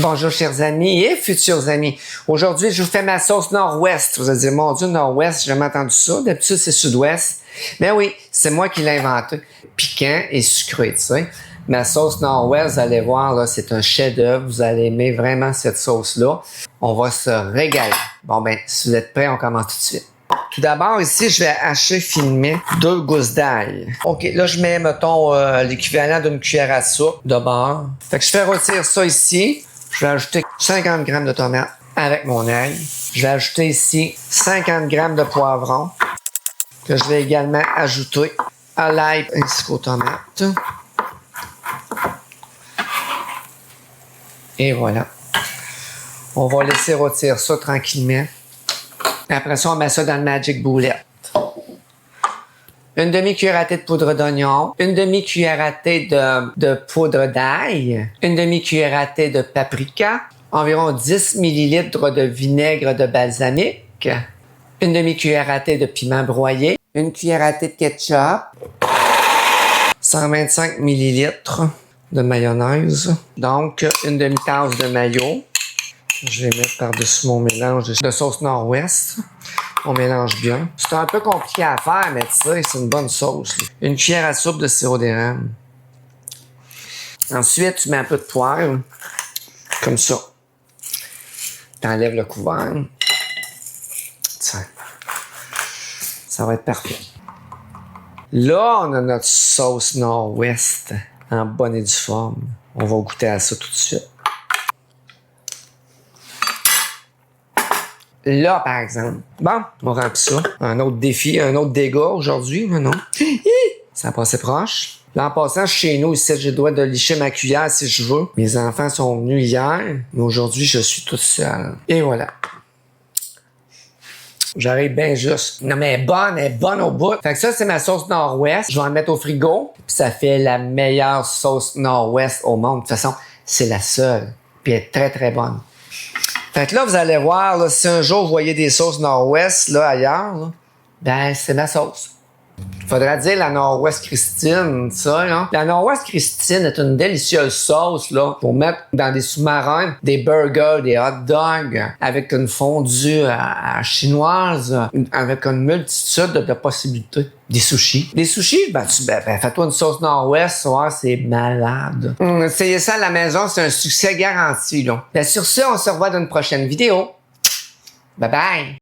Bonjour chers amis et futurs amis. Aujourd'hui, je vous fais ma sauce nord-ouest. Vous allez dire, mon Dieu, nord-ouest, j'ai jamais entendu ça. D'habitude, c'est sud-ouest. Ben oui, c'est moi qui l'ai inventé. Piquant et sucré, tu sais. Ma sauce nord-ouest, vous allez voir, là, c'est un chef-d'œuvre. Vous allez aimer vraiment cette sauce-là. On va se régaler. Bon ben, si vous êtes prêts, on commence tout de suite. Tout d'abord, ici, je vais hacher finement 2 gousses d'ail. OK, là, je mets, mettons, l'équivalent d'une cuillère à soupe de beurre. Fait que je fais rôtir ça ici. Je vais ajouter 50 g de tomates avec mon ail. Je vais ajouter ici 50 g de poivron que je vais également ajouter à l'ail ainsi qu'aux tomates. Et voilà. On va laisser rôtir ça tranquillement. Après ça, on met ça dans le Magic Bullet. Une demi-cuillère à thé de poudre d'oignon, une demi-cuillère à thé de poudre d'ail, une demi-cuillère à thé de paprika, environ 10 ml de vinaigre de balsamique, une demi-cuillère à thé de piment broyé, une cuillère à thé de ketchup, 125 ml de mayonnaise, donc une demi-tasse de mayo. Je vais mettre par-dessus mon mélange de sauce nord-ouest. On mélange bien. C'est un peu compliqué à faire, mais tu sais, c'est une bonne sauce. Là. Une cuillère à soupe de sirop d'érable. Ensuite, tu mets un peu de poivre. Comme ça. T'enlèves le couvert. Tiens. Ça va être parfait. Là, on a notre sauce nord-ouest en bonne et due forme. On va goûter à ça tout de suite. Là, par exemple. Bon, on remplit ça. Un autre défi, un autre dégât aujourd'hui, mais non. Ça a passé proche. Là, en passant chez nous, ici, j'ai le droit de licher ma cuillère si je veux. Mes enfants sont venus hier, mais aujourd'hui, je suis toute seule. Et voilà. J'arrive bien juste. Non, mais elle est bonne au bout. Fait que ça, c'est ma sauce nord-ouest. Je vais en mettre au frigo. Puis ça fait la meilleure sauce nord-ouest au monde. De toute façon, c'est la seule. Puis elle est très, très bonne. Fait que là, vous allez voir, là, si un jour vous voyez des sauces nord-ouest, là, ailleurs, là, ben, c'est ma sauce. Faudra dire la nord-ouest Christine, ça, là. La nord-ouest Christine est une délicieuse sauce, là, pour mettre dans des sous-marins, des burgers, des hot dogs, avec une fondue à chinoise, avec une multitude de possibilités. Des sushis. Des sushis, ben, fais-toi une sauce nord-ouest, c'est malade. Essayez ça à la maison, c'est un succès garanti, là. Ben, sur ce, on se revoit dans une prochaine vidéo. Bye bye!